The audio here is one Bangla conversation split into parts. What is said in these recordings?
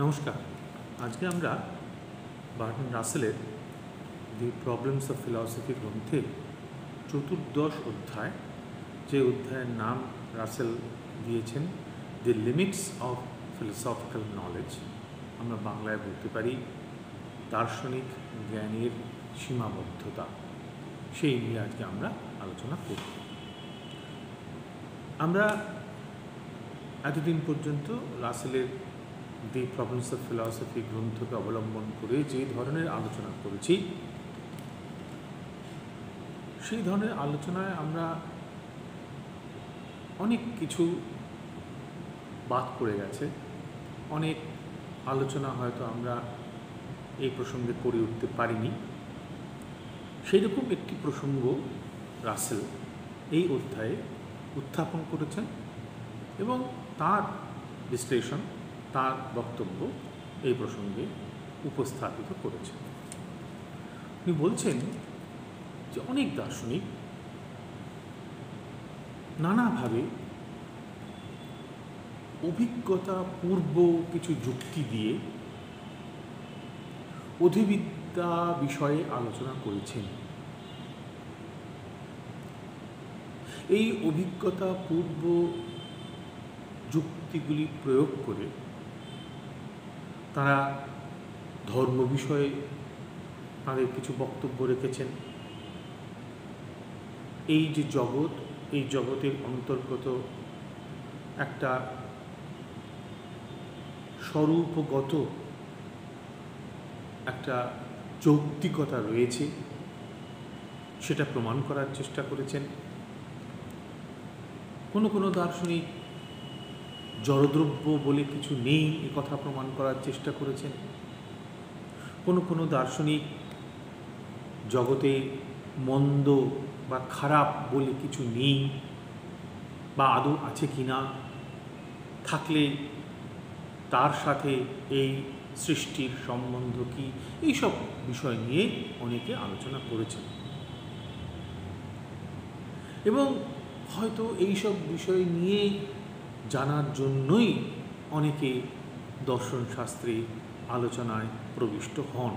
নমস্কার। আজকে আমরা বার্টন রাসেলের দি প্রবলেমস অফ ফিলসফি গ্রন্থের চতুর্দশ অধ্যায়, যে অধ্যায়ের নাম রাসেল দিয়েছেন দি লিমিটস অফ ফিলসফিক্যাল নলেজ, আমরা বাংলায় বলতে পারি দার্শনিক জ্ঞানের সীমাবদ্ধতা, সেই নিয়ে আজকে আমরা আলোচনা করব। আমরা এতদিন পর্যন্ত রাসেলের দি প্রবলেমস অফ ফিলসফি গ্রন্থকে অবলম্বন করে যে ধরনের আলোচনা করেছি, সেই ধরনের আলোচনায় আমরা অনেক কিছু বাদ পড়ে গেছে, অনেক আলোচনা হয়তো আমরা এই প্রসঙ্গে করে উঠতে পারিনি। সেই রকম একটি প্রসঙ্গ রাসেল এই অধ্যায়ে উত্থাপন করেছেন এবং তার বিশ্লেষণ, তার বক্তব্য এই প্রসঙ্গে উপস্থাপিত করেছেন। উনি বলছেন যে অনেক দার্শনিক নানাভাবে অভিজ্ঞতা পূর্ব কিছু যুক্তি দিয়ে অধিবিদ্যা বিষয়ে আলোচনা করেছেন। এই অভিজ্ঞতা পূর্ব যুক্তিগুলি প্রয়োগ করে তারা ধর্ম বিষয়ে তাদের কিছু বক্তব্য রেখেছেন। এই যে জগৎ, এই জগতের অন্তর্গত একটা স্বরূপগত একটা যৌক্তিকতা রয়েছে, সেটা প্রমাণ করার চেষ্টা করেছেন। কোনো দার্শনিক জড়দ্রব্য বলে কিছু নেই এ কথা প্রমাণ করার চেষ্টা করেছেন। কোনো দার্শনিক জগতে মন্দ বা খারাপ বলে কিছু নেই বা আদৌ আছে কি না, থাকলে তার সাথে এই সৃষ্টির সম্বন্ধ কি, এইসব বিষয় নিয়ে অনেকে আলোচনা করেছেন এবং হয়তো এইসব বিষয় নিয়ে জানার জন্যই অনেকে দর্শনশাস্ত্রে আলোচনায় প্রবিষ্ট হন।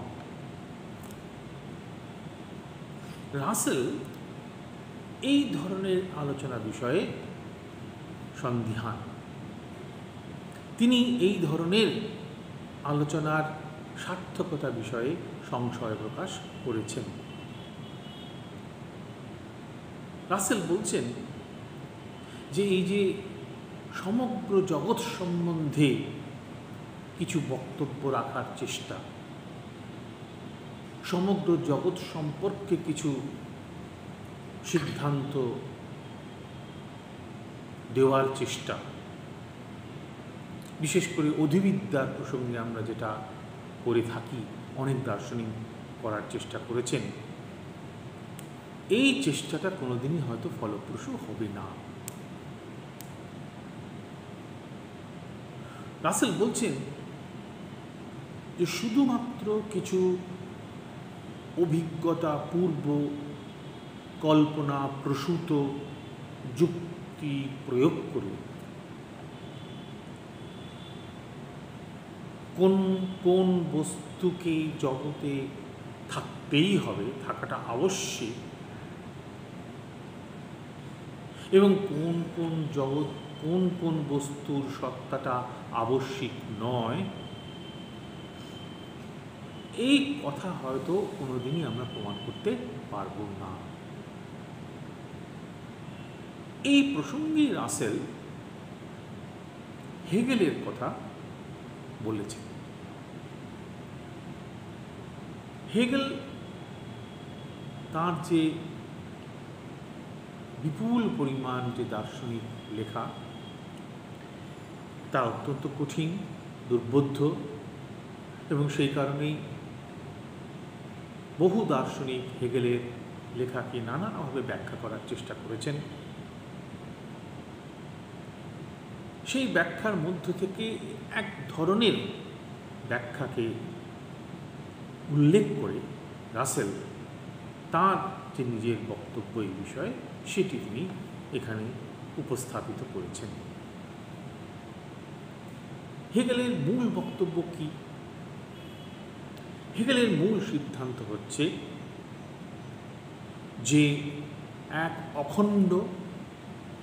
রাসেল এই ধরনের আলোচনা বিষয়ে সন্দিহান। তিনি এই ধরনের আলোচনার সার্থকতা বিষয়ে সংশয় প্রকাশ করেছেন। রাসেল বলছেন যে এই যে সমগ্র জগৎ সম্বন্ধে কিছু বক্তব্য রাখার চেষ্টা, সমগ্র জগৎ সম্পর্কে কিছু সিদ্ধান্ত দেওয়ার চেষ্টা, বিশেষ করে অধিবিদ্যার প্রসঙ্গে আমরা যেটা করে থাকি, অনেক দার্শনিক করার চেষ্টা করেছেন, এই চেষ্টাটা কোনোদিনই হয়তো ফলপ্রসূ হবে না। রাসেল বলছেন যে শুধুমাত্র কিছু অভিজ্ঞতা পূর্ব কল্পনা প্রসূত যুক্তি প্রয়োগ করে কোন বস্তুকে জগতে থাকতেই হবে, থাকাটা আবশ্যিক, এবং কোন বস্তুর সত্তাটা আবশ্যিক নয়, এই কথা হয়তো কোনোদিনই আমরা প্রমাণ করতে পারব না। এই প্রসঙ্গে রাসেল হেগেলের কথা বলেছেন। হেগেল তার যে বিপুল পরিমাণ যে দার্শনিক লেখা, তা অত্যন্ত কঠিন, দুর্বোধ্য, এবং সেই কারণেই বহু দার্শনিক হেগেলের লেখাকে নানাভাবে ব্যাখ্যা করার চেষ্টা করেছেন। সেই ব্যাখ্যার মধ্য থেকে এক ধরনের ব্যাখ্যাকে উল্লেখ করে রাসেল তার যে নিজের বক্তব্য এই বিষয়ে, সেটি তিনি এখানে উপস্থাপিত করেছেন। হেগেলের মূল বক্তব্য কি? হেগেলের মূল সিদ্ধান্ত হচ্ছে যে এক অখণ্ড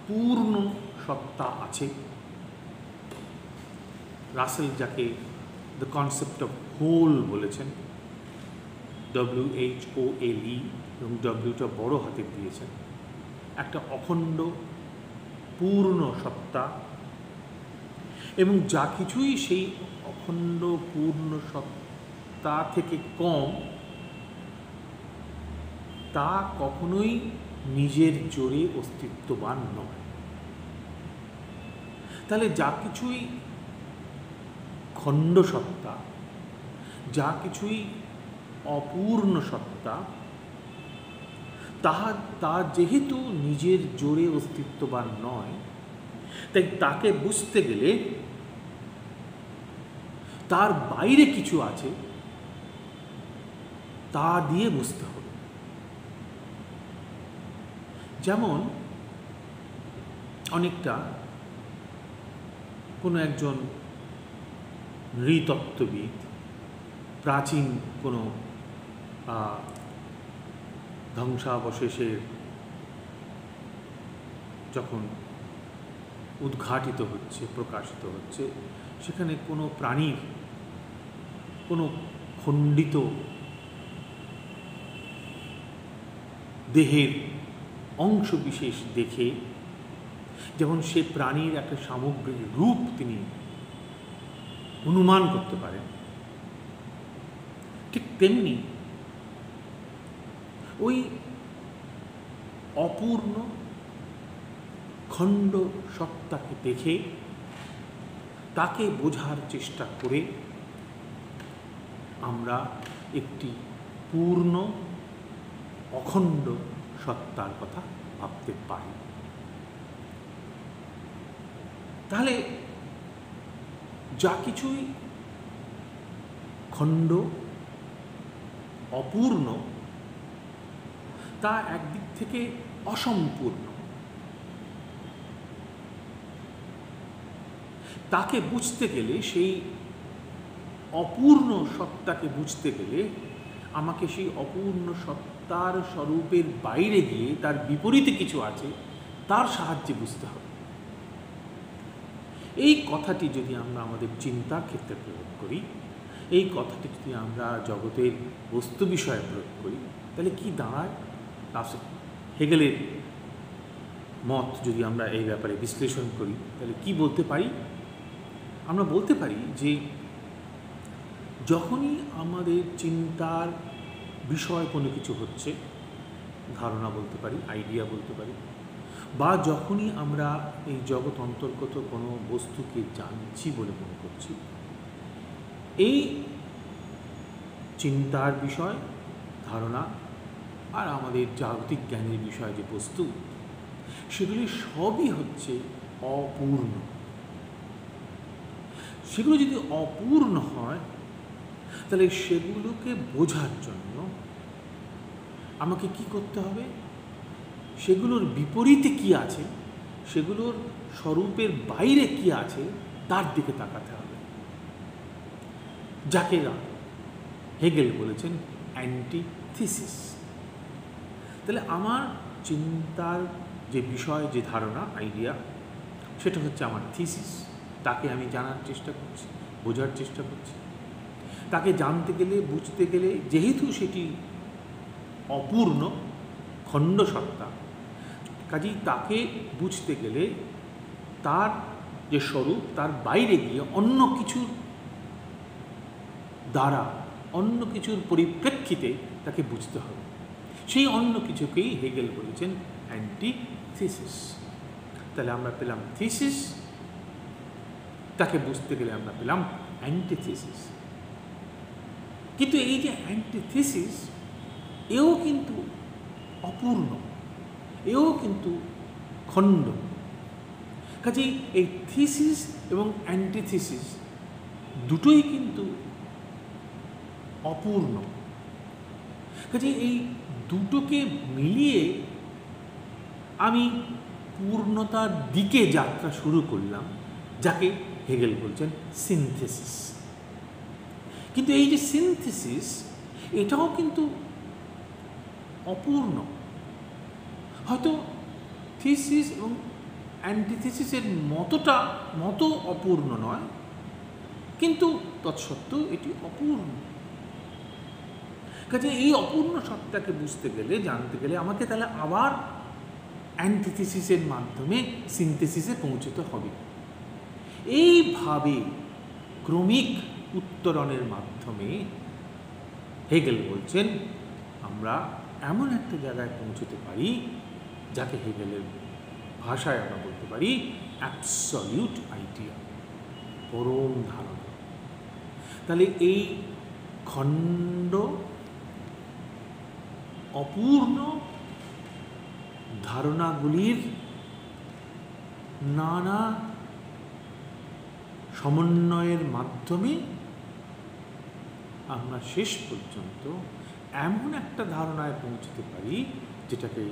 পূর্ণ সত্তা আছে। রাসেল যাকে দ্য কনসেপ্ট অফ হোল বলেছেন, WHOLE, এবং ডব্লিউটা বড় হাতে দিয়েছেন। একটা অখণ্ড পূর্ণ সত্তা, এবং যা কিছুই সেই অখণ্ড পূর্ণ সত্তা থেকে কম, তা কখনোই নিজের জোরে অস্তিত্ববান নয়। তাহলে যা কিছুই খণ্ড সত্তা, যা কিছুই অপূর্ণ সত্তা, তা যেহেতু নিজের জোরে অস্তিত্ববান নয়, তাই তাকে বুঝতে গেলে তার বাইরে কিছু আছে তা দিয়ে বুঝতে হবে। যেমন অনেকটা কোনো একজন নৃতত্ত্ববিদ প্রাচীন কোনো ধ্বংসাবশেষের যখন উদ্ঘাটিত হচ্ছে, প্রকাশিত হচ্ছে, সেখানে কোনো প্রাণীর কোনো খণ্ডিত দেহের অংশ বিশেষ দেখে যেমন সে প্রাণীর একটা সামগ্রিক রূপ তিনি অনুমান করতে পারেন, ঠিক তেমনি ওই অপূর্ণ খণ্ড সত্তাকে দেখে তাকে বোঝার চেষ্টা করে আমরা একটি পূর্ণ অখণ্ড সত্তার কথা ভাবতে পারি। তাহলে যা কিছুই খণ্ড অপূর্ণ, তা একদিক থেকে অসম্পূর্ণ। তাকে বুঝতে গেলে, সেই অপূর্ণ সত্তাকে বুঝতে গেলে আমাকে সেই অপূর্ণ সত্তার স্বরূপের বাইরে গিয়ে তার বিপরীতে কিছু আছে তার সাহায্যে বুঝতে হবে। এই কথাটি যদি আমরা আমাদের চিন্তার ক্ষেত্রে প্রয়োগ করি, এই কথাটি যদি আমরা জগতের বস্তু বিষয়ে প্রয়োগ করি, তাহলে কি দাঁড়ায়? হেগেলের মত যদি আমরা এই ব্যাপারে বিশ্লেষণ করি, তাহলে কি বলতে পারি? আমরা বলতে পারি যে যখনই আমাদের চিন্তার বিষয় কোনো কিছু হচ্ছে, ধারণা বলতে পারি, আইডিয়া বলতে পারি, বা যখনই আমরা এই জগৎ অন্তর্গত কোনো বস্তুকে জানছি বলে মনে করছি, এই চিন্তার বিষয়, ধারণা আর আমাদের জাগতিক জ্ঞানের বিষয় যে বস্তু, সেগুলি সবই হচ্ছে অপূর্ণ। সেগুলো যদি অপূর্ণ হয়, তাহলে সেগুলোকে বোঝার জন্য আমাকে কি করতে হবে? সেগুলোর বিপরীতে কি আছে, সেগুলোর স্বরূপের বাইরে কি আছে, তার দিকে তাকাতে হবে, যাকে হেগেল বলেছেন অ্যান্টিথিসিস। তাহলে আমার চিন্তার যে বিষয়, যে ধারণা, আইডিয়া, সেটা হচ্ছে আমার থিসিস। তাকে আমি জানার চেষ্টা করছি, বোঝার চেষ্টা করছি। তাকে জানতে গেলে, বুঝতে গেলে, যেহেতু সেটি অপূর্ণ খণ্ড সত্তা, কাজেই তাকে বুঝতে গেলে তার যে স্বরূপ, তার বাইরে গিয়ে অন্য কিছুর দ্বারা, অন্য কিছুর পরিপ্রেক্ষিতে তাকে বুঝতে হবে। সেই অন্য কিছুকেই হেগেল বলেছেন অ্যান্টিথিসিস। তাহলে আমরা পেলাম থিসিস, তাকে বুঝতে গেলে আমরা পেলাম অ্যান্টিথিসিস। কিন্তু এই যে অ্যান্টিথিসিস, এও কিন্তু অপূর্ণ, এও কিন্তু খণ্ড। কাজেই এই থিসিস এবং অ্যান্টিথিসিস দুটোই কিন্তু অপূর্ণ। কাজেই এই দুটোকে মিলিয়ে আমি পূর্ণতার দিকে যাত্রা শুরু করলাম, যাকে হেগেল বলছেন সিনথেসিস। কিন্তু এই যে সিনথেসিস, এটাও কিন্তু অপূর্ণ। হয়তো থিসিস এবং অ্যান্টিথিসিসের মতো অপূর্ণ নয়, কিন্তু তৎসত্ত্বেও এটি অপূর্ণ। কাজে এই অপূর্ণ সত্তাকে বুঝতে গেলে, জানতে গেলে আমাকে তাহলে আবার অ্যান্টিথিসিসের মাধ্যমে সিনথেসিসে পৌঁছতে হবে। এইভাবে ক্রমিক উত্তরণের মাধ্যমে হেগেল বলছেন আমরা এমন একটা জায়গায় পৌঁছতে পারি যাকে হেগেলের ভাষায় আমরা বলতে পারি অ্যাবসলিউট আইডিয়া, পরম ধারণা। তাহলে এই খণ্ড অপূর্ণ ধারণাগুলির নানা সমন্বয়ের মাধ্যমে আমরা শেষ পর্যন্ত এমন একটা ধারণায় পৌঁছতে পারি যেটাকে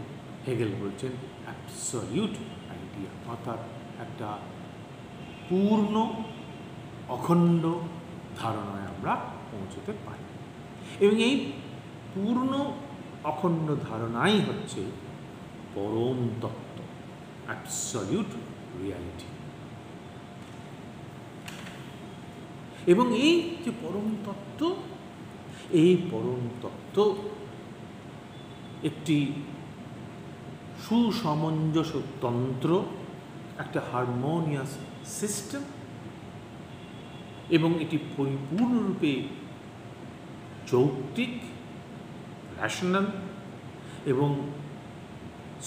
হেগেল বলছেন অ্যাবসলিউট আইডিয়া, অর্থাৎ একটা পূর্ণ অখণ্ড ধারণায় আমরা পৌঁছতে পারি। এবং এই পূর্ণ অখণ্ড ধারণাই হচ্ছে পরম তত্ত্ব, অ্যাবসলিউট রিয়ালিটি। এবং এই যে পরম তত্ত্ব, এই পরম তত্ত্ব একটি সুসমঞ্জস তন্ত্র, একটা হারমোনিয়াস সিস্টেম, এবং এটি পরিপূর্ণরূপে যৌক্তিক, রেশনাল এবং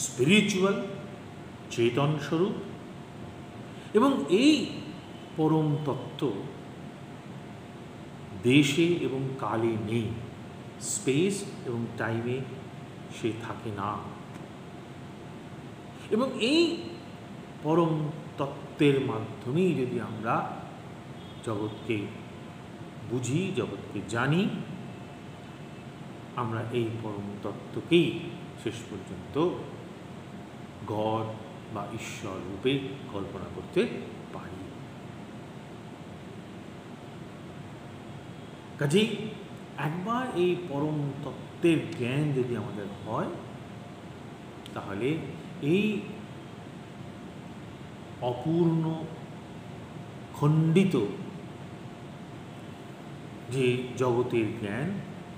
স্পিরিচুয়াল, চেতন স্বরূপ। এবং এই পরম তত্ত্ব দেশে এবং কালে নেই, স্পেস এবং টাইমে সে থাকে না। এবং এই পরম তত্ত্বের মাধ্যমেই যদি আমরা জগৎকে বুঝি, জগৎকে জানি, আমরা এই পরম তত্ত্বকেই শেষ পর্যন্ত গড বা ঈশ্বর রূপে কল্পনা করতে পারি। কাজেই একবার এই পরম তত্ত্বের জ্ঞান যদি আমাদের হয়, তাহলে এই অপূর্ণ খণ্ডিত যে জগতের জ্ঞান,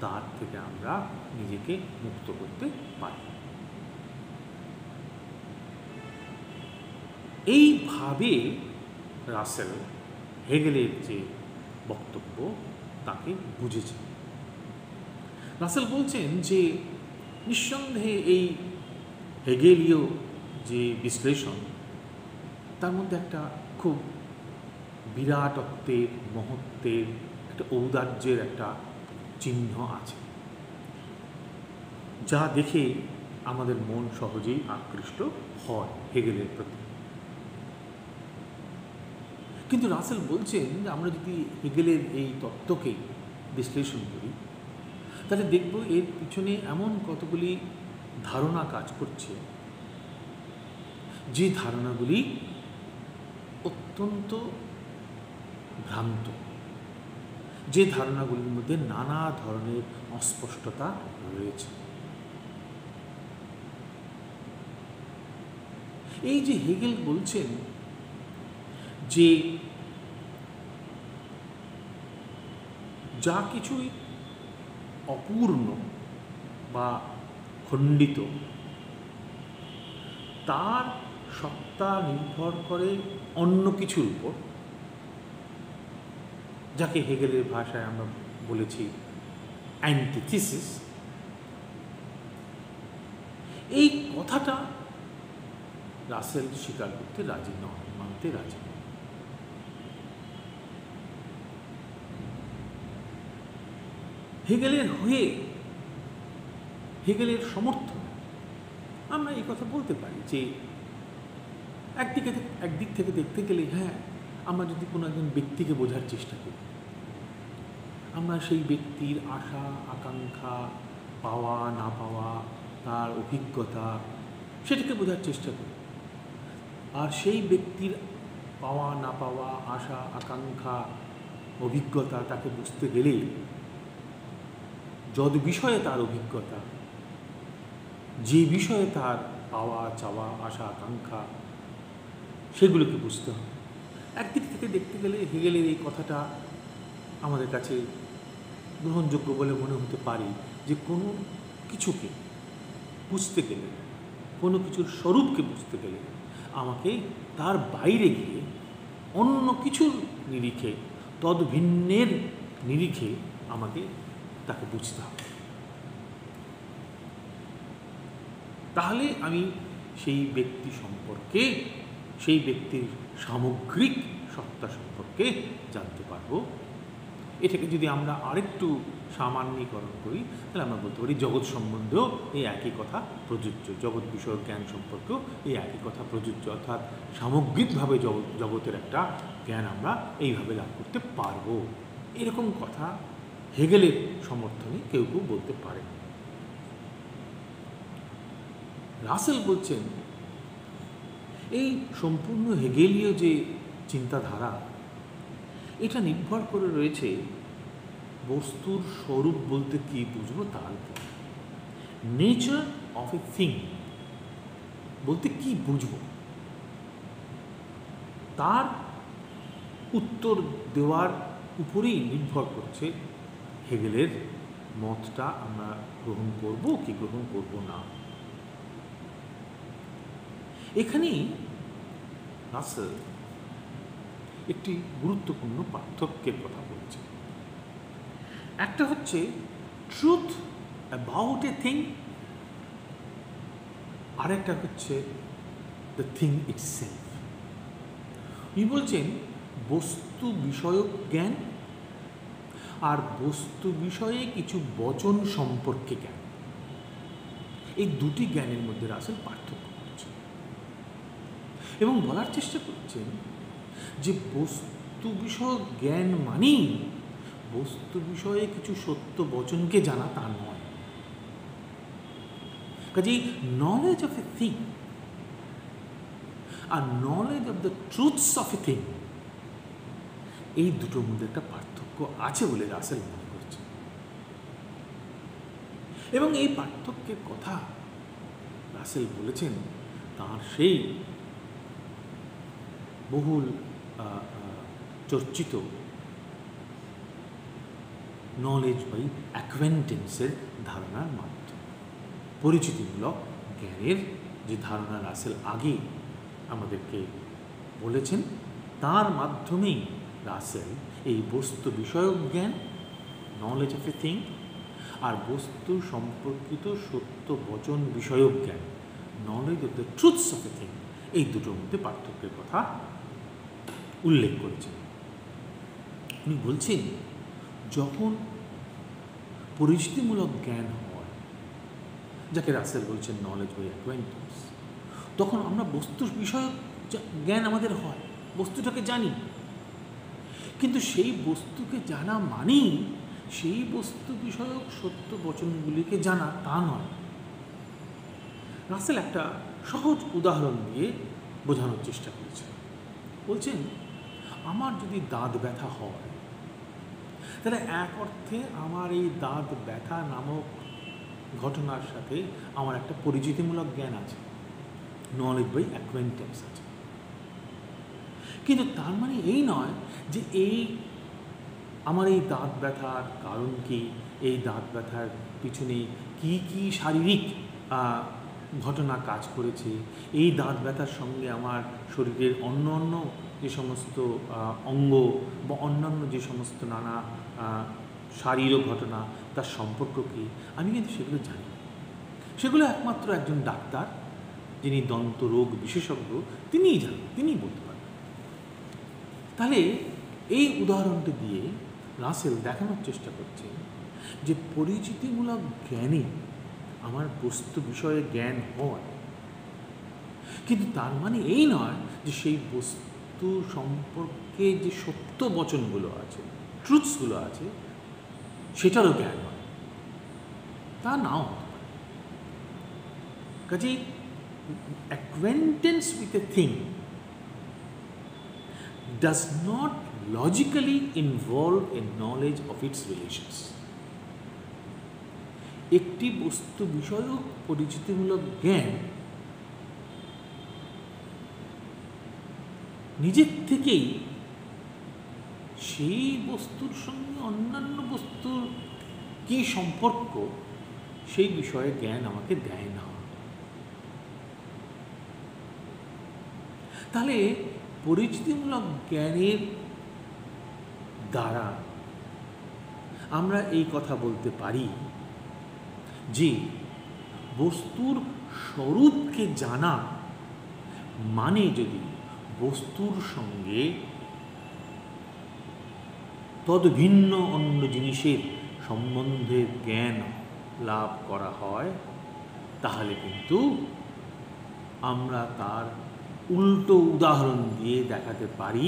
তার থেকে আমরা নিজেকে মুক্ত করতে পারি। এইভাবে রাসেল হেগেলের যে বক্তব্য তাকে বুঝেছেন। রাসেল বলছেন যে নিঃসন্দেহে এই হেগেলীয় যে বিশ্লেষণ, তার মধ্যে একটা খুব বিরাটত্বের, মহত্বের, একটা ঔদার্যের একটা চিহ্ন আছে, যা দেখে আমাদের মন সহজেই আকৃষ্ট হয় হেগেলের প্রতি। কিন্তু রাসেল বলছেন যে আমরা যদি হেগেলের এই তত্ত্বকে বিশ্লেষণ করি, তাহলে দেখব এর পিছনে এমন কতগুলি ধারণা কাজ করছে, যে ধারণাগুলি অত্যন্ত ভ্রান্ত, যে ধারণাগুলির মধ্যে নানা ধরনের অস্পষ্টতা রয়েছে। এই যে হেগেল বলছেন যে যা কিছুই অপূর্ণ বা খণ্ডিত, তার সত্তা নির্ভর করে অন্য কিছুর উপর, যাকে হেগেলের ভাষায় আমরা বলেছি অ্যান্টিথিসিস। এই কথাটা রাসেল স্বীকার করতে রাজি নয়, মানতে রাজি নয়। হেগেলের হয়ে, হেগেলের সমর্থনে আমরা এই কথা বলতে পারি যে একদিক থেকে দেখতে গেলে, হ্যাঁ, আমরা যদি কোনো একজন ব্যক্তিকে বোঝার চেষ্টা করি, আমরা সেই ব্যক্তির আশা আকাঙ্ক্ষা, পাওয়া না পাওয়া, তার অভিজ্ঞতা, সেটাকে বোঝার চেষ্টা করি। আর সেই ব্যক্তির পাওয়া না পাওয়া, আশা আকাঙ্ক্ষা, অভিজ্ঞতা তাকে বুঝতে গেলে যদ বিষয়ে তার অভিজ্ঞতা, যে বিষয়ে তার পাওয়া চাওয়া আশা আকাঙ্ক্ষা, সেগুলোকে বুঝতে হবে। একদিক থেকে দেখতে গেলে হেগেলের এই কথাটা আমাদের কাছে গ্রহণযোগ্য বলে মনে হতে পারে যে কোনো কিছুকে বুঝতে গেলে, কোনো কিছুর স্বরূপকে বুঝতে গেলে আমাকে তার বাইরে গিয়ে অন্য কিছুর নিরিখে, তদ্ভিন্নের নিরিখে আমাকে তাকে বুঝতে হবে। তাহলে আমি সেই ব্যক্তি সম্পর্কে, সেই ব্যক্তির সামগ্রিক সত্তা সম্পর্কে জানতে পারবো। এটাকে যদি আমরা আরেকটু সামান্যীকরণ করি তাহলে আমরা বলতে পারি জগৎ সম্বন্ধেও এই একই কথা প্রযোজ্য, জগৎ বিষয়ক জ্ঞান সম্পর্কেও এই একই কথা প্রযোজ্য। অর্থাৎ সামগ্রিকভাবে জগতের একটা জ্ঞান আমরা এইভাবে লাভ করতে পারবো, এরকম কথা হেগেলের সমর্থনে কেউ কেউ বলতে পারে। রাসেল বলছেন এই সম্পূর্ণ হেগেলীয় যে চিন্তাধারা, এটা নির্ভর করে রয়েছে বস্তুর স্বরূপ বলতে কি বুঝবো তার উপর। নেচার অফ এ থিং বলতে কি বুঝবো তার উত্তর দেওয়ার উপরেই নির্ভর করছে হেগেলের মতটা আমরা গ্রহণ করব কি গ্রহণ করব না। এখানেই রাসেল একটি গুরুত্বপূর্ণ পার্থক্যের কথা বলছে। একটা হচ্ছে ট্রুথ অ্যাবাউট এ থিং, আরেকটা হচ্ছে দ্য থিং ইটসেলফ। উনি বলছেন বস্তু বিষয়ক জ্ঞান আর বস্তু বিষয়ে কিছু বচন সম্পর্কে জ্ঞান, এই দুটি জ্ঞানের মধ্যে রাসেল পার্থক্য করছেন এবং বলার চেষ্টা করছেন যে বস্তু বিষয়ক জ্ঞান মানেই বস্তু বিষয়ে কিছু সত্য বচনকে জানা তা নয়। কাজেই নলেজ অফ এ থিং আর knowledge of the truths of a thing, এই দুটোর মধ্যে একটা পার্থক্য আছে বলে রাসেল মনে করছেন। এবং এই পার্থক্যের কথা রাসেল বলেছেন তার সেই বহুল চর্চিত নলেজ বাই অ্যাকোয়েন্টেন্সের ধারণার মাধ্যমে। পরিচিতিমূলক জ্ঞানের যে ধারণা রাসেল আগে আমাদেরকে বলেছেন, তার মাধ্যমেই রাসেল এই বস্তু বিষয়ক জ্ঞান, নলেজ অফ এ থিং, আর বস্তু সম্পর্কিত সত্য বচন বিষয়ক জ্ঞান, knowledge of the truths of a thing, এই দুটোর মধ্যে পার্থক্যের কথা উল্লেখ করেছেন। উনি বলছেন যখন পরিচিতিমূলক জ্ঞান হয়, যাকে রাসেল বলছেন নলেজ বাই অ্যাকোয়েন্টেন্স, তখন আমরা বস্তু বিষয়ক জ্ঞান আমাদের হয়, বস্তুটাকে জানি, কিন্তু সেই বস্তুকে জানা মানেই সেই বস্তু বিষয়ক সত্য বচনগুলিকে জানা তা নয়। রাসেল একটা সহজ উদাহরণ দিয়ে বোঝানোর চেষ্টা করেছেন। বলছেন আমার যদি দাঁত ব্যথা হয়, তাহলে এক অর্থে আমার এই দাঁত ব্যথা নামক ঘটনার সাথে আমার একটা পরিচিতিমূলক জ্ঞান আছে, নলেজ বাই অ্যাকোয়েন্টেন্স আছে। কিন্তু তার মানে এই নয় যে আমার এই দাঁত ব্যথার কারণ কি, এই দাঁত ব্যথার পিছনে কি কি শারীরিক ঘটনা কাজ করেছে, এই দাঁত ব্যথার সঙ্গে আমার শরীরের অন্য অন্য যে সমস্ত অঙ্গ বা অন্যান্য যে সমস্ত নানা শারীরিক ঘটনা তার সম্পর্ক কী, আমি কিন্তু সেগুলো জানি না। সেগুলো একমাত্র একজন ডাক্তার, যিনি দন্ত রোগ বিশেষজ্ঞ, তিনিই জানেন, তিনিই বলতে পারেন। তাহলে এই উদাহরণটি দিয়ে রাসেল দেখানোর চেষ্টা করছেন যে পরিচিতিমূলক জ্ঞানে আমার বস্তু বিষয়ে জ্ঞান হয়, কিন্তু তার মানে এই নয় যে সেই বস্তু সম্পর্কে যে সত্য বচনগুলো আছে, ট্রুথসগুলো আছে, সেটারও জ্ঞান হয়, তা নাও হতে পারে। কাজেই acquaintance with a thing does not logically involve a knowledge of its relations. একটি বস্তু বিষয়ক পরিচিতিমূলক জ্ঞান নিজের থেকেই সেই বস্তুর সঙ্গে অন্যান্য বস্তুর কি সম্পর্ক সেই বিষয়ে জ্ঞান আমাকে দেয় না। তাহলে পরিচিতিমূলক জ্ঞানের দ্বারা আমরা এই কথা বলতে পারি যে বস্তুর স্বরূপকে জানা মানে যদি বস্তুর সঙ্গে তদ্ভিন্ন অন্য জিনিসের সম্বন্ধে জ্ঞান লাভ করা হয়, তাহলে কিন্তু আমরা তার উল্টো উদাহরণ দিয়ে দেখাতে পারি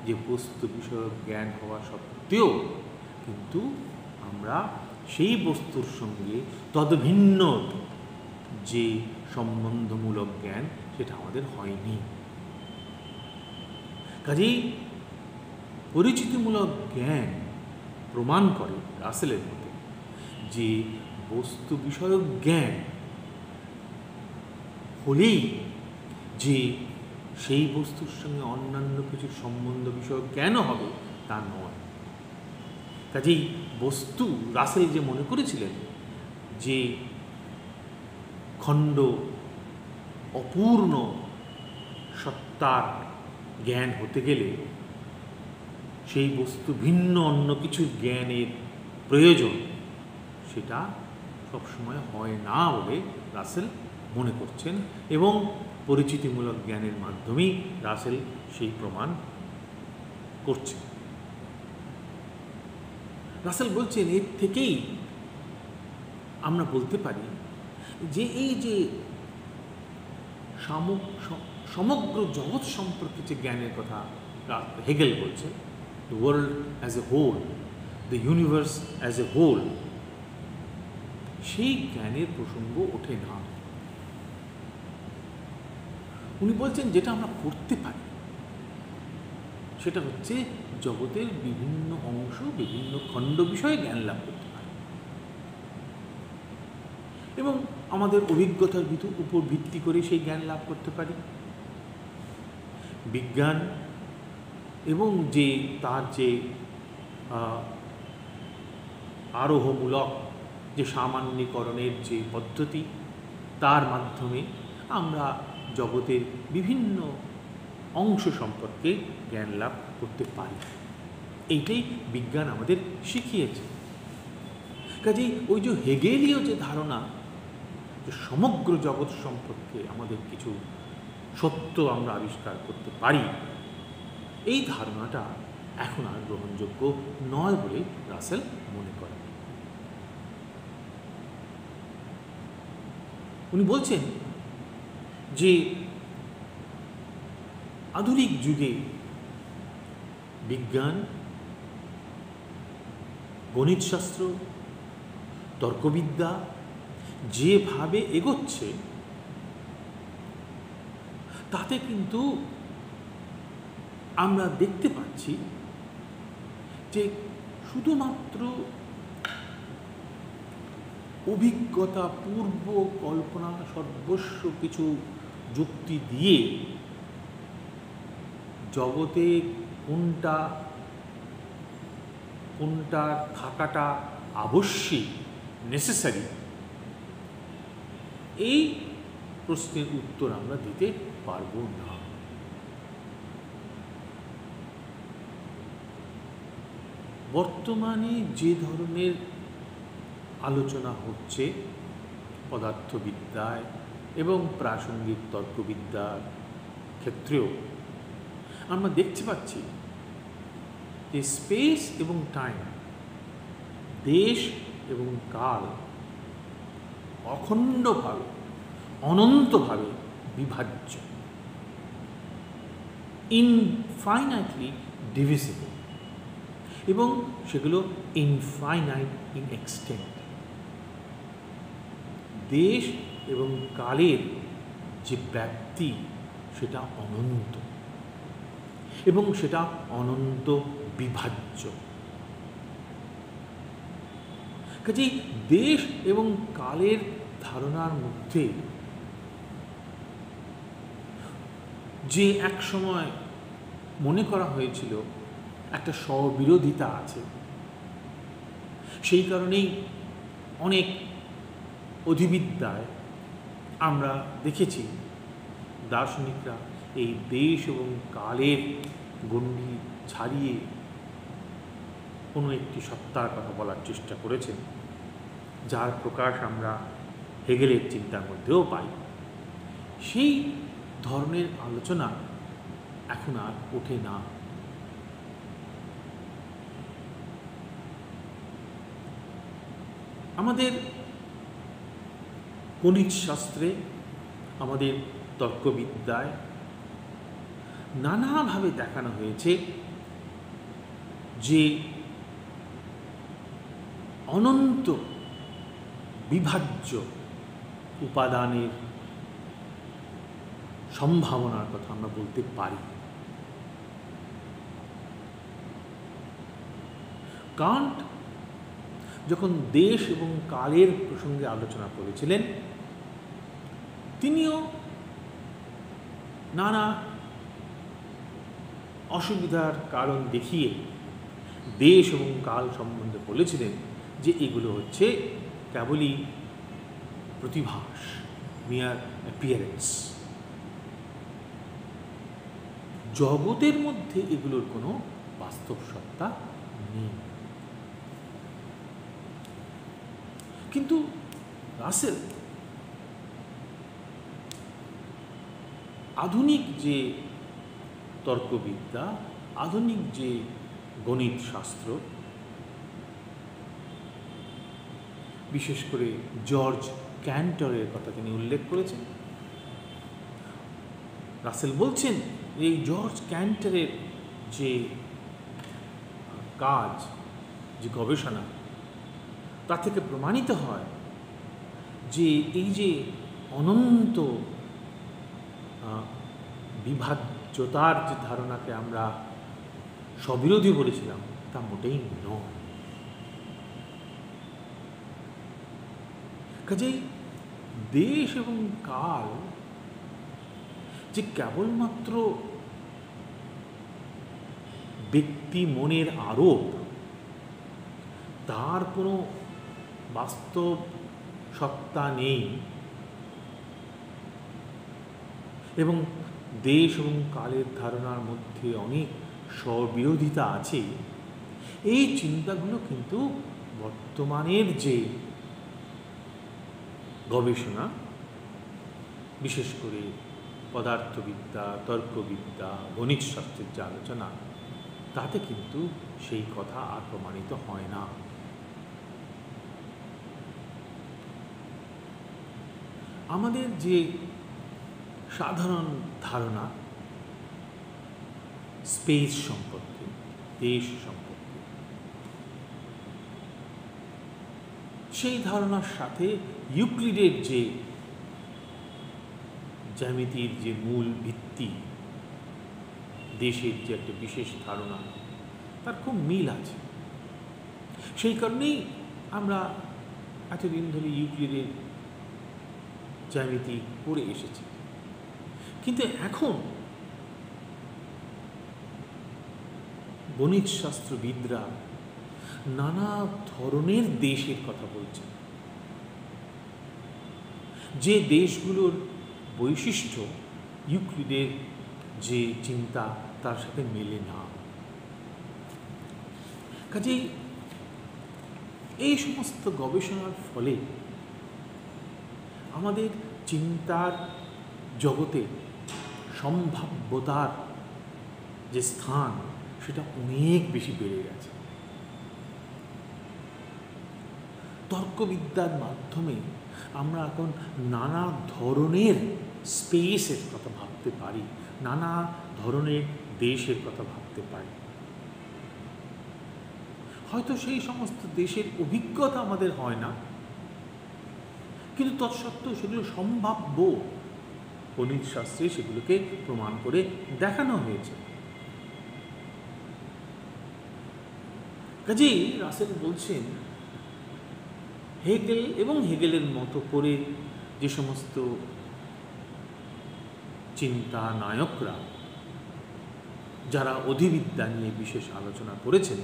যে বস্তু বিষয়ক জ্ঞান হওয়া সত্ত্বেও কিন্তু আমরা সেই বস্তুর সঙ্গে তদ্ভিন্ন যে সম্বন্ধমূলক জ্ঞান সেটা আমাদের হয়নি। কাজেই পরিচিতিমূলক জ্ঞান প্রমাণ করে রাসেলের মতে যে বস্তু বিষয়ক জ্ঞান হলেই যে সেই বস্তুর সঙ্গে অন্যান্য কিছু সম্বন্ধ বিষয়ক জ্ঞান হবে তা নয়। কাজেই বস্তু রাসেল যে মনে করেছিলেন যে খণ্ড অপূর্ণ সত্তার জ্ঞান হতে গেলে সেই বস্তু ভিন্ন অন্য কিছু জ্ঞানের প্রয়োজন, সেটা সবসময় হয় না বলে রাসেল মনে করছেন এবং পরিচিতিমূলক জ্ঞানের মাধ্যমেই রাসেল সেই প্রমাণ করছেন। রাসেল বলছেন এর থেকেই আমরা বলতে পারি যে এই যে সমগ্র জগৎ সম্পর্কে যে জ্ঞানের কথা হেগেল বলছেন, the world as a whole, the universe as a whole, সেই জ্ঞানের প্রসঙ্গ ওঠে না। উনি বলছেন যেটা আমরা করতে পারি সেটা হচ্ছে জগতের বিভিন্ন অংশ বিভিন্ন খণ্ড বিষয়ে জ্ঞান লাভ করতে পারি এবং আমাদের অভিজ্ঞতার উপর ভিত্তি করে সেই জ্ঞান লাভ করতে পারি। বিজ্ঞান এবং যে তার যে আরোহমূলক যে সামান্যীকরণের যে পদ্ধতি, তার মাধ্যমে আমরা জগতের বিভিন্ন অংশ সম্পর্কে জ্ঞান লাভ করতে পারি। এইটাই বিজ্ঞান আমাদের শিখিয়েছে। কাজেই ওই যে হেগেলীয় যে ধারণা যে সমগ্র জগৎ সম্পর্কে আমাদের কিছু সত্য আমরা আবিষ্কার করতে পারি, এই ধারণাটা এখন আর গ্রহণযোগ্য নয় বলে রাসেল মনে করেন। উনি বলছেন যে আধুনিক যুগে বিজ্ঞান, গণিতশাস্ত্র, তর্কবিদ্যা যেভাবে এগোচ্ছে তাতে কিন্তু আমরা দেখতে পাচ্ছি যে শুধুমাত্র অভিজ্ঞতা, পূর্ব কল্পনা, সর্বস্ব কিছু যুক্তি দিয়ে জগতে কোনটা থাকাটা আবশ্যিক, নেসেসারি, এই প্রশ্নের উত্তর আমরা দিতে পারবো না। বর্তমানে যে ধরনের আলোচনা হচ্ছে পদার্থবিদ্যায় এবং প্রাসঙ্গিক তর্কবিদ্যার ক্ষেত্রেও আমরা দেখতে পাচ্ছি যে স্পেস এবং টাইম, দেশ এবং কাল অখণ্ডভাবে, অনন্তভাবে বিভাজ্য, ইনফাইনাইটলি ডিভিজিবল, এবং সেগুলো ইনফাইনাইট ইন এক্সটেন্ট। দেশ এবং কালের যে ব্যাপ্তি সেটা অনন্ত এবং সেটা অনন্ত বিভাজ্য। কাজেই দেশ এবং কালের ধারণার মধ্যে যে এক সময় মনে করা হয়েছিল একটা স্ববিরোধিতা আছে, সেই কারণেই অনেক অধিবিদ্যায় আমরা দেখেছি দার্শনিকরা এই দেশ এবং কালের গণ্ডি ছাড়িয়ে কোনো একটি সত্তার কথা বলার চেষ্টা করেছেন, যার প্রকাশ আমরা হেগেলের চিন্তার মধ্যেও পাই। সেই ধরনের আলোচনা এখন আর ওঠে না। আমাদের গণিত শাস্ত্রে, আমাদের তর্কবিদ্যায় নানাভাবে দেখানো হয়েছে যে অনন্ত বিভাজ্য উপাদানের সম্ভাবনার কথা আমরা বলতে পারি। কান্ট যখন দেশ এবং কালের প্রসঙ্গে আলোচনা করেছিলেন, তিনিও নানা অসুবিধার কারণ দেখিয়ে দেশ এবং কাল সম্বন্ধে বলেছিলেন যে এগুলো হচ্ছে কেবলই প্রতিভাস, মিয়ার অ্যাপিয়ারেন্স। জগতের মধ্যে এগুলোর কোনো বাস্তব সত্তা নেই। কিন্তু রাসেল আধুনিক যে তর্কবিদ্যা, আধুনিক যে গণিত শাস্ত্র, বিশেষ করে জর্জ ক্যান্টরের কথা তিনি উল্লেখ করেছেন। রাসেল বলছেন এই জর্জ ক্যান্টরের যে কাজ, যে গবেষণা, তা থেকে প্রমাণিত হয় যে এই যে অনন্ত বিভাজ্যতার যে ধারণাকে আমরা স্ববিরোধী বলেছিলাম তা মোটেই নয়। কাজেই দেশ এবং কাল যে কেবলমাত্র ব্যক্তি মনের আরোপ, তার কোনো বাস্তব সত্তা নেই, এবং দেশ এবং কালের ধারণার মধ্যে অনেক স্ববিরোধিতা আছে, এই চিন্তাগুলো কিন্তু বর্তমানের যে গবেষণা, বিশেষ করে পদার্থবিদ্যা, তর্কবিদ্যা, গণিত শাস্ত্রের যে আলোচনা, তাতে কিন্তু সেই কথা আর প্রমাণিত হয় না। আমাদের যে সাধারণ ধারণা স্পেস সম্পর্কে, দেশ সম্পর্কে, সেই ধারণার সাথে ইউক্লিডের যে জ্যামিতির যে মূল ভিত্তি, দেশের যে একটা বিশেষ ধারণা, তার খুব মিল আছে। সেই কারণেই আমরা এতদিন ধরে ইউক্লিডের জ্যামিতি পড়ে এসেছি। কিন্তু এখন গণিত শাস্ত্রবিদরা নানা ধরনের দেশের কথা বলছেন, যে দেশগুলোর বৈশিষ্ট্য ইউক্লিডের যে চিন্তা তার সাথে মেলে না। কাজেই এই সমস্ত গবেষণার ফলে আমাদের চিন্তার জগতে সম্ভাব্যতার যে স্থান, সেটা অনেক বেশি বেড়ে গেছে। তর্কবিদ্যার মাধ্যমে আমরা এখন নানা ধরনের স্পেসের কথা ভাবতে পারি, নানা ধরনের দেশের কথা ভাবতে পারি। হয়তো সেই সমস্ত দেশের অভিজ্ঞতা আমাদের হয় না, কিন্তু তৎসত্ত্বেও সেগুলো সম্ভাব্য। গণিত শাস্ত্রে সেগুলোকে প্রমাণ করে দেখানো হয়েছে। কাজেই রাসেল বলছেন হেগেল এবং হেগেলের মতো করে যে সমস্ত চিন্তা নায়করা যারা অধিবিদ্যা নিয়ে বিশেষ আলোচনা করেছেন,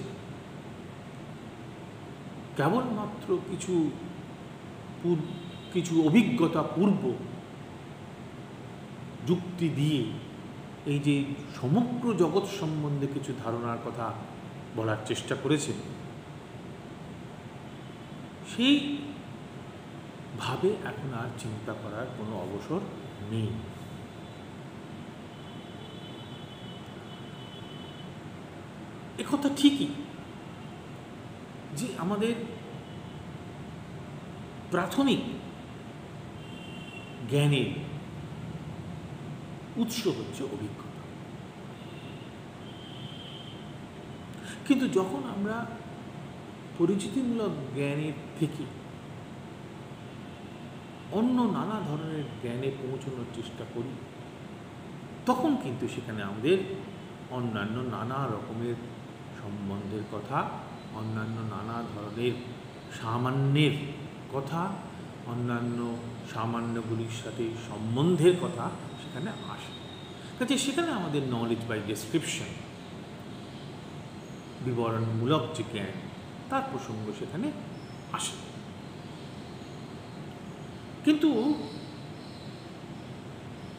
কেবলমাত্র কিছু অভিজ্ঞতা পূর্ব যুক্তি দিয়ে এই যে সমগ্র জগৎ সম্বন্ধে কিছু ধারণার কথা বলার চেষ্টা করেছেন, সেই ভাবে এখন আর চিন্তা করার কোনো অবসর নেই। একথা ঠিকই যে আমাদের প্রাথমিক জ্ঞানের উৎস হচ্ছে অভিজ্ঞতা, কিন্তু যখন আমরা পরিচিতিমূলক জ্ঞানের থেকে অন্য নানা ধরনের জ্ঞানে পৌঁছানোর চেষ্টা করি, তখন কিন্তু সেখানে আমাদের অন্যান্য নানা রকমের সম্বন্ধের কথা, অন্যান্য নানা ধরনের সামান্যের কথা, অন্যান্য সামান্যগুলির সাথে সম্বন্ধের কথা সেখানে আসে। কাজে সেখানে আমাদের নলেজ বাই ডেসক্রিপশন, বিবরণমূলক যে জ্ঞান, তার প্রসঙ্গ সেখানে আসে। কিন্তু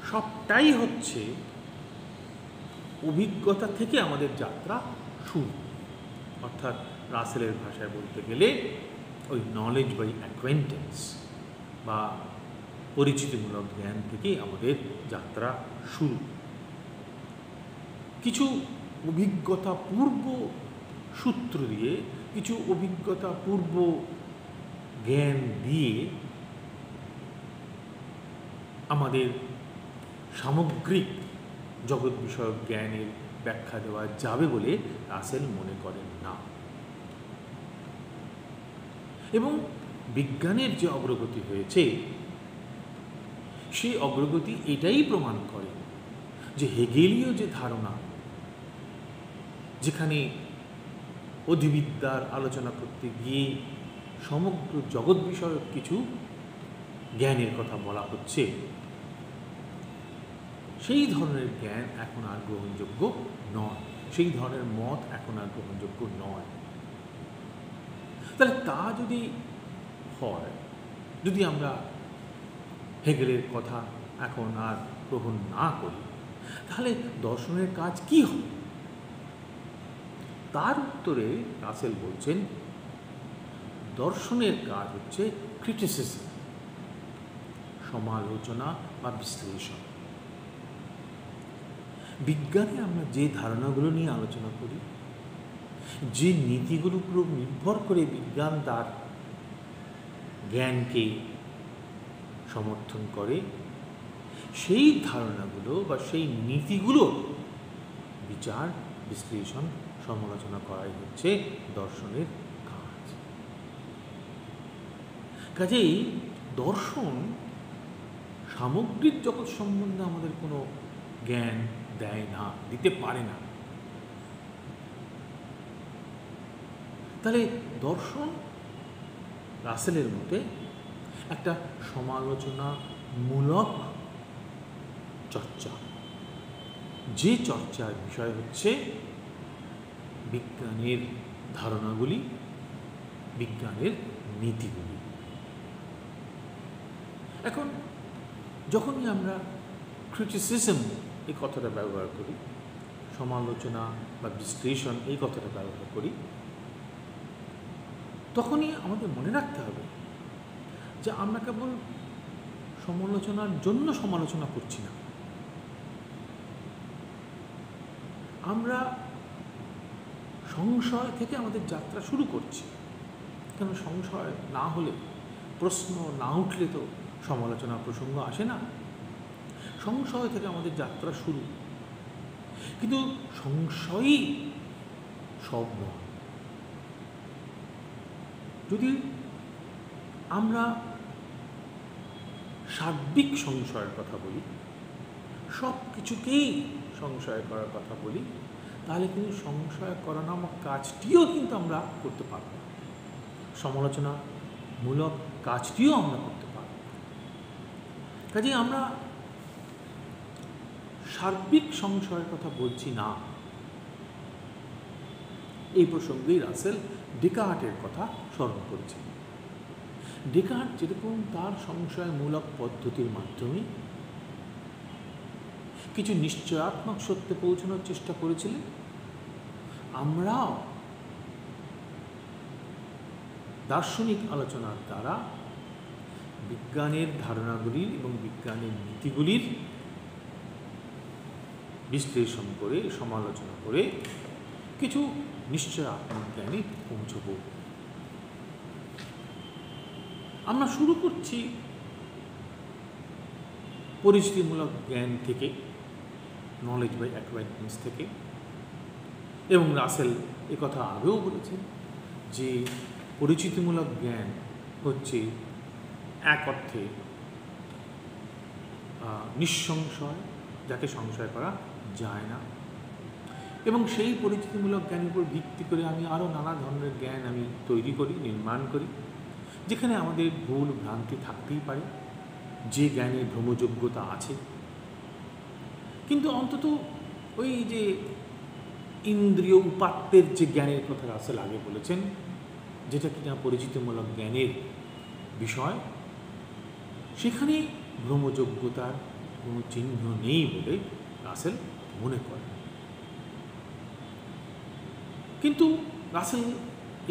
সবটাই হচ্ছে অভিজ্ঞতা থেকে আমাদের যাত্রা শুরু, অর্থাৎ রাসেলের ভাষায় বলতে গেলে ওই নলেজ বাই অ্যাকোয়েন্টেন্স বা পরিচিতিমূলক জ্ঞান থেকে আমাদের যাত্রা শুরু। কিছু অভিজ্ঞতা পূর্ব সূত্র দিয়ে, কিছু অভিজ্ঞতা পূর্ব জ্ঞান দিয়ে আমাদের সামগ্রিক জগৎ বিষয়ক জ্ঞানের ব্যাখ্যা দেওয়া যাবে বলে রাসেল মনে করেন না। এবং বিজ্ঞানের যে অগ্রগতি হয়েছে, সেই অগ্রগতি এটাই প্রমাণ করে যে হেগেলীয় যে ধারণা, যেখানে অধিবিদ্যার আলোচনা করতে গিয়ে সমগ্র জগৎ বিষয়ক কিছু জ্ঞানের কথা বলা হচ্ছে, সেই ধরনের জ্ঞান এখন আর গ্রহণযোগ্য নয়, সেই ধরনের মত এখন আর গ্রহণযোগ্য নয়। তাহলে তা যদি হয়, যদি আমরা হেগেলের কথা এখন আর গ্রহণ না করি, তাহলে দর্শনের কাজ কি হবে? তার উত্তরে রাসেল বলছেন, দর্শনের কাজ হচ্ছে ক্রিটিসিজম, সমালোচনা বা বিশ্লেষণ। বিজ্ঞানে আমরা যে ধারণাগুলো নিয়ে আলোচনা করি, যে নীতিগুলোর উপর নির্ভর করে বিজ্ঞান তার জ্ঞানকে সমর্থন করে, সেই ধারণাগুলো বা সেই নীতিগুলো বিচার, বিশ্লেষণ, সমালোচনা করাই হচ্ছে দর্শনের কাজ। কাজেই দর্শন সামগ্রিক জগৎ সম্বন্ধে আমাদের কোনো জ্ঞান দেয় না, দিতে পারে না। তাহলে দর্শন রাসেলের মতে একটা সমালোচনামূলক চর্চা, যে চর্চার বিষয় হচ্ছে বিজ্ঞানের ধারণাগুলি, বিজ্ঞানের নীতিগুলি। এখন যখনই আমরা ক্রিটিসিজম এই কথাটা ব্যবহার করি, সমালোচনা বা বিশ্লেষণ এই কথাটা ব্যবহার করি, তখনই আমাদের মনে রাখতে হবে যে আমরা কেবল সমালোচনার জন্য সমালোচনা করছি না, আমরা সংশয় থেকে আমাদের যাত্রা শুরু করছি। কেন সংশয় না হলে, প্রশ্ন না উঠলে তো সমালোচনা প্রসঙ্গ আসে না। সংশয় থেকে আমাদের যাত্রা শুরু, কিন্তু সংশয়ই সব নয়। যদি আমরা সার্বিক সংশয়ের কথা বলি, সব কিছুকেই সংশয় করার কথা বলি, তাহলে কিন্তু সংশয় করা নামক কাজটিও কিন্তু আমরা করতে পারব না, সমালোচনামূলক কাজটিও আমরা করতে পারব না। কাজে আমরা সার্বিক সংশয়ের কথা বলছি না। এই প্রসঙ্গেই রাসেল ডেকার্টের কথা স্মরণ করেছেন। ডেকার্ট যেরকম তার সংশয়মূলক পদ্ধতির মাধ্যমে কিছু নিশ্চয়াত্মক সত্যে পৌঁছানোর চেষ্টা করেছিলেন, আমরাও দার্শনিক আলোচনার দ্বারা বিজ্ঞানের ধারণাগুলির এবং বিজ্ঞানের নীতিগুলির বিশ্লেষণ করে সমালোচনা করে কিছু নিশ্চয়াত্মক জ্ঞানে পৌঁছব। আমরা শুরু করছি পরিচিতিমূলক জ্ঞান থেকে, নলেজ বাই অ্যাকোয়ারমেন্টস থেকে, এবং রাসেল একথা আগেও বলেছেন যে পরিচিতিমূলক জ্ঞান হচ্ছে এক অর্থে নিঃসংশয়, যাকে সংশয় করা যায় না, এবং সেই পরিচিতিমূলক জ্ঞানের উপর ভিত্তি করে আমি আরও নানা ধরনের জ্ঞান আমি তৈরি করি, নির্মাণ করি, যেখানে আমাদের ভুল ভ্রান্তি থাকতেই পারে, যে জ্ঞানে ভ্রমযোগ্যতা আছে। কিন্তু অন্তত ওই যে ইন্দ্রিয় উপাত্তের যে জ্ঞানের কথা রাসেল আগে বলেছেন, যেটা কিনা পরিচিতিমূলক জ্ঞানের বিষয়, সেখানে ভ্রমযোগ্যতার কোনো চিহ্ন নেই বলে রাসেল মনে করেন। কিন্তু রাসেল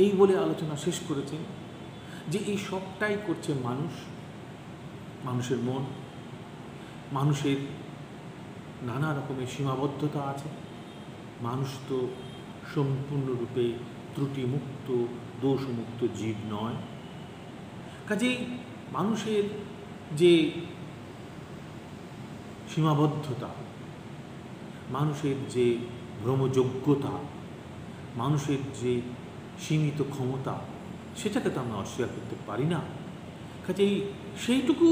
এই বলে আলোচনা শেষ করেছেন যে এই সবটাই করছে মানুষ, মানুষের মন, মানুষের নানা রকমের সীমাবদ্ধতা আছে। মানুষ তো সম্পূর্ণরূপে ত্রুটিমুক্ত, দোষমুক্ত জীব নয়। কাজেই মানুষের যে সীমাবদ্ধতা, মানুষের যে ভ্রমযোগ্যতা, মানুষের যে সীমিত ক্ষমতা, সেটাকে তো আমরা অস্বীকার করতে পারি না। কাজেই সেইটুকু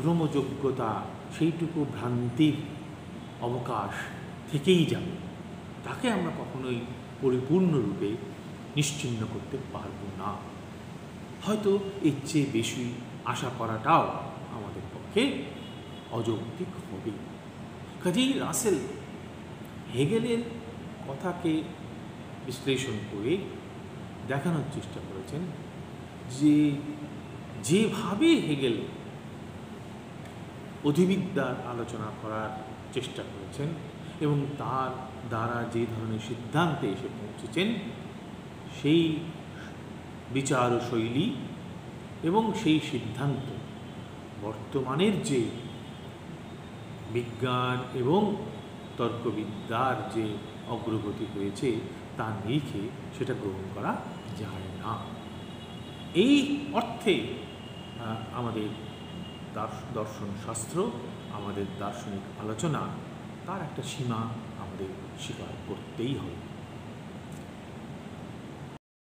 ভ্রমযোগ্যতা, সেইটুকু ভ্রান্তির অবকাশ থেকেই যাবে, তাকে আমরা কখনোই পরিপূর্ণরূপে নিশ্চিহ্ন করতে পারব না। হয়তো এর চেয়ে বেশি আশা করাটাও আমাদের পক্ষে অযৌক্তিক হবে। কাজেই রাসেল হেগেলের কথাকে বিশ্লেষণ করে দেখানোর চেষ্টা করেছেন যে যেভাবে হেগেল অধিবিদ্যার আলোচনা করার চেষ্টা করেছেন এবং তার দ্বারা যে ধরনের সিদ্ধান্তে এসে পৌঁছেছেন, সেই বিচার শৈলী এবং সেই সিদ্ধান্ত বর্তমানের যে বিজ্ঞান এবং তর্কবিদ্যার যে অগ্রগতি হয়েছে তার নিরিখে সেটা গ্রহণ করা যায় না। এই অর্থে আমাদের দর্শন শাস্ত্র, আমাদের দার্শনিক আলোচনা, তার একটা সীমা আমাদের স্বীকার করতেই হবে।